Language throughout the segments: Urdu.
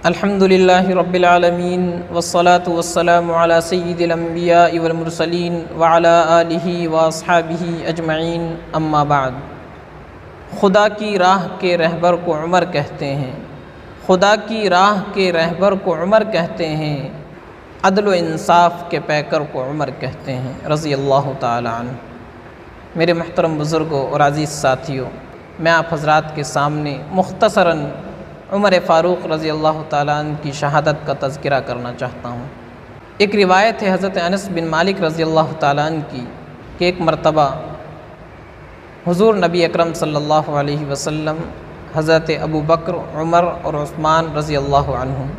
الحمدللہ رب العالمین والصلاة والسلام علی سید الانبیاء والمرسلین وعلی آلہ واصحابہ اجمعین اما بعد۔ خدا کی راہ کے رہبر کو عمر کہتے ہیں، خدا کی راہ کے رہبر کو عمر کہتے ہیں، عدل و انصاف کے پیکر کو عمر کہتے ہیں رضی اللہ تعالی عنہ۔ میرے محترم بزرگوں اور عزیز ساتھیوں، میں آپ حضرات کے سامنے مختصراً عمر فاروق رضی اللہ تعالیٰ عنہ کی شہادت کا تذکرہ کرنا چاہتا ہوں۔ ایک روایت ہے حضرت انس بن مالک رضی اللہ تعالیٰ عنہ کی کہ ایک مرتبہ حضور نبی اکرم صلی اللہ علیہ وسلم، حضرت ابو بکر، عمر اور عثمان رضی اللہ عنہم،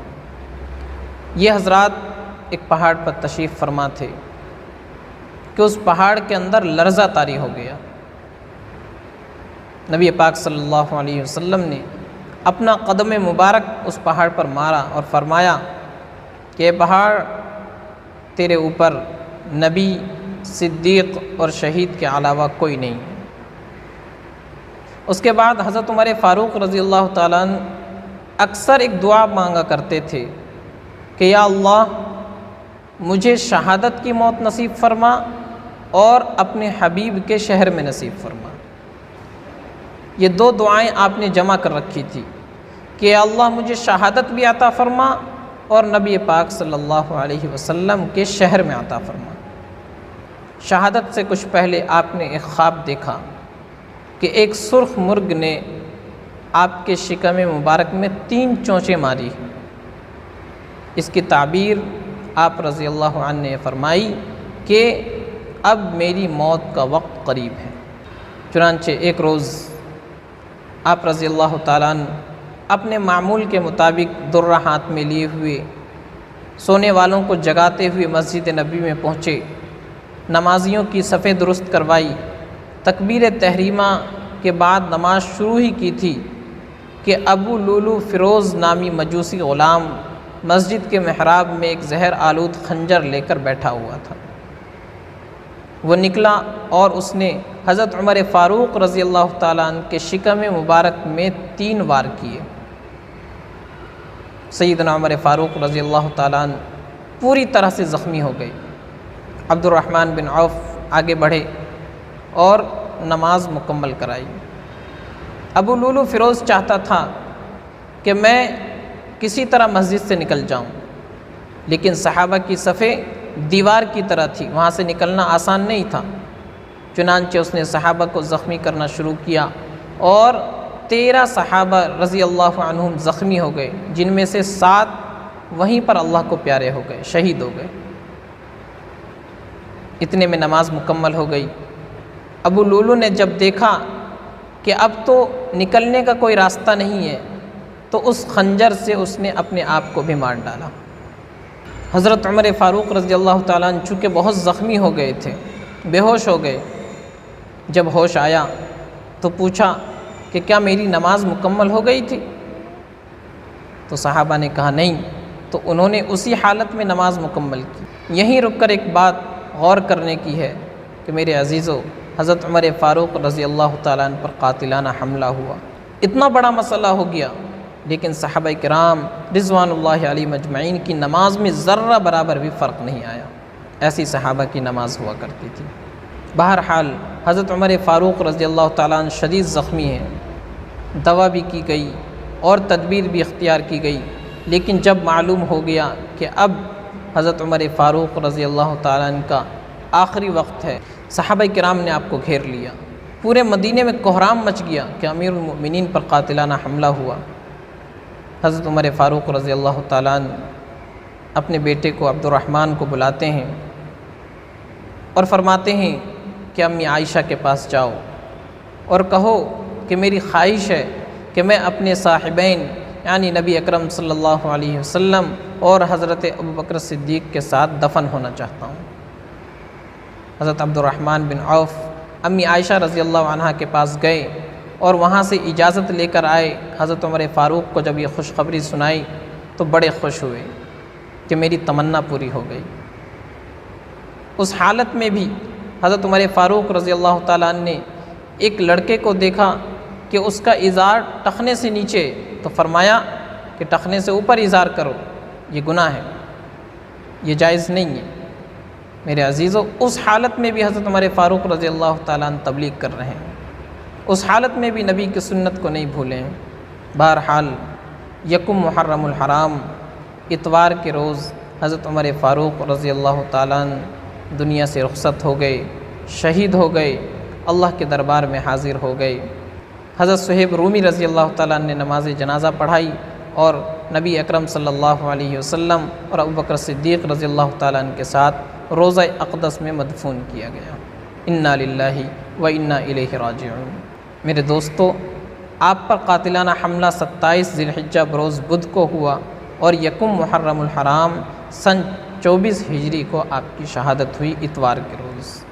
یہ حضرات ایک پہاڑ پر تشریف فرما تھے کہ اس پہاڑ کے اندر لرزہ طاری ہو گیا۔ نبی پاک صلی اللہ علیہ وسلم نے اپنا قدم مبارک اس پہاڑ پر مارا اور فرمایا کہ اے پہاڑ، تیرے اوپر نبی، صدیق اور شہید کے علاوہ کوئی نہیں۔ اس کے بعد حضرت عمر فاروق رضی اللہ تعالیٰ عنہ اکثر ایک دعا مانگا کرتے تھے کہ یا اللہ، مجھے شہادت کی موت نصیب فرما اور اپنے حبیب کے شہر میں نصیب فرما۔ یہ دو دعائیں آپ نے جمع کر رکھی تھی کہ اللہ مجھے شہادت بھی عطا فرما اور نبی پاک صلی اللہ علیہ وسلم کے شہر میں عطا فرما۔ شہادت سے کچھ پہلے آپ نے ایک خواب دیکھا کہ ایک سرخ مرغ نے آپ کے شکم مبارک میں 3 چونچیں ماری۔ اس کی تعبیر آپ رضی اللہ عنہ نے فرمائی کہ اب میری موت کا وقت قریب ہے۔ چنانچہ ایک روز آپ رضی اللہ تعالیٰ عنہ اپنے معمول کے مطابق درہ ہاتھ میں لیے ہوئے سونے والوں کو جگاتے ہوئے مسجد نبی میں پہنچے، نمازیوں کی صفیں درست کروائی، تکبیر تحریمہ کے بعد نماز شروع ہی کی تھی کہ ابو لولو فیروز نامی مجوسی غلام مسجد کے محراب میں ایک زہر آلود خنجر لے کر بیٹھا ہوا تھا۔ وہ نکلا اور اس نے حضرت عمر فاروق رضی اللہ تعالیٰ عنہ کے شکم مبارک میں 3 وار کیے۔ سیدنا عمر فاروق رضی اللہ تعالیٰ عنہ پوری طرح سے زخمی ہو گئے۔ عبد الرحمن بن عوف آگے بڑھے اور نماز مکمل کرائی۔ ابو لولو فیروز چاہتا تھا کہ میں کسی طرح مسجد سے نکل جاؤں، لیکن صحابہ کی صفیں دیوار کی طرح تھی، وہاں سے نکلنا آسان نہیں تھا۔ چنانچہ اس نے صحابہ کو زخمی کرنا شروع کیا اور 13 صحابہ رضی اللہ عنہم زخمی ہو گئے، جن میں سے 7 وہیں پر اللہ کو پیارے ہو گئے، شہید ہو گئے۔ اتنے میں نماز مکمل ہو گئی۔ ابو لولو نے جب دیکھا کہ اب تو نکلنے کا کوئی راستہ نہیں ہے تو اس خنجر سے اس نے اپنے آپ کو بھی مار ڈالا۔ حضرت عمر فاروق رضی اللہ تعالیٰ عنہ چونکہ بہت زخمی ہو گئے تھے، بے ہوش ہو گئے۔ جب ہوش آیا تو پوچھا کہ کیا میری نماز مکمل ہو گئی تھی؟ تو صحابہ نے کہا نہیں، تو انہوں نے اسی حالت میں نماز مکمل کی۔ یہیں رک کر ایک بات غور کرنے کی ہے کہ میرے عزیزو، حضرت عمر فاروق رضی اللہ تعالیٰ عنہ پر قاتلانہ حملہ ہوا، اتنا بڑا مسئلہ ہو گیا، لیکن صحابہ کرام رضوان اللہ علیہم اجمعین کی نماز میں ذرہ برابر بھی فرق نہیں آیا۔ ایسی صحابہ کی نماز ہوا کرتی تھی۔ بہرحال حضرت عمر فاروق رضی اللہ تعالیٰ عنہ شدید زخمی ہیں، دوا بھی کی گئی اور تدبیر بھی اختیار کی گئی، لیکن جب معلوم ہو گیا کہ اب حضرت عمر فاروق رضی اللہ تعالیٰ عنہ کا آخری وقت ہے، صحابہ کرام نے آپ کو گھیر لیا۔ پورے مدینے میں کوہرام مچ گیا کہ امیر المؤمنین پر قاتلانہ حملہ ہوا۔ حضرت عمر فاروق رضی اللہ تعالیٰ عنہ اپنے بیٹے کو عبد الرحمن کو بلاتے ہیں اور فرماتے ہیں کہ امی عائشہ کے پاس جاؤ اور کہو کہ میری خواہش ہے کہ میں اپنے صاحبین یعنی نبی اکرم صلی اللہ علیہ وسلم اور حضرت ابو بکر صدیق کے ساتھ دفن ہونا چاہتا ہوں۔ حضرت عبد الرحمن بن عوف امی عائشہ رضی اللہ عنہا کے پاس گئے اور وہاں سے اجازت لے کر آئے۔ حضرت عمر فاروق کو جب یہ خوشخبری سنائی تو بڑے خوش ہوئے کہ میری تمنا پوری ہو گئی۔ اس حالت میں بھی حضرت عمر فاروق رضی اللہ تعالیٰ عنہ نے ایک لڑکے کو دیکھا کہ اس کا ازار ٹخنے سے نیچے، تو فرمایا کہ ٹخنے سے اوپر اظہار کرو، یہ گناہ ہے، یہ جائز نہیں ہے۔ میرے عزیزو، اس حالت میں بھی حضرت عمر فاروق رضی اللہ تعالیٰ عنہ تبلیغ کر رہے ہیں، اس حالت میں بھی نبی کی سنت کو نہیں بھولیں۔ بہرحال یکم محرم الحرام اتوار کے روز حضرت عمر فاروق رضی اللہ تعالیٰ عنہ دنیا سے رخصت ہو گئے، شہید ہو گئے، اللہ کے دربار میں حاضر ہو گئے۔ حضرت صہیب رومی رضی اللہ تعالیٰ عنہ نے نماز جنازہ پڑھائی اور نبی اکرم صلی اللہ علیہ وسلم اور ابوبکر صدیق رضی اللہ تعالیٰ عنہ کے ساتھ روضہ اقدس میں مدفون کیا گیا۔ انا للہ و انا الیہ راجعون۔ میرے دوستو، آپ پر قاتلانہ حملہ 27 ذی الحجہ بروز بدھ کو ہوا اور یکم محرم الحرام سن 24 ہجری کو آپ کی شہادت ہوئی، اتوار کے روز۔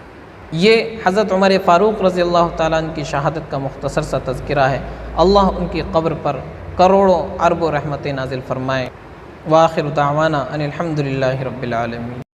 یہ حضرت عمر فاروق رضی اللہ تعالیٰ عنہ کی شہادت کا مختصر سا تذکرہ ہے۔ اللہ ان کی قبر پر کروڑوں اربوں رحمتیں نازل فرمائے۔ وآخر دعوانا ان الحمد للہ رب العالمین۔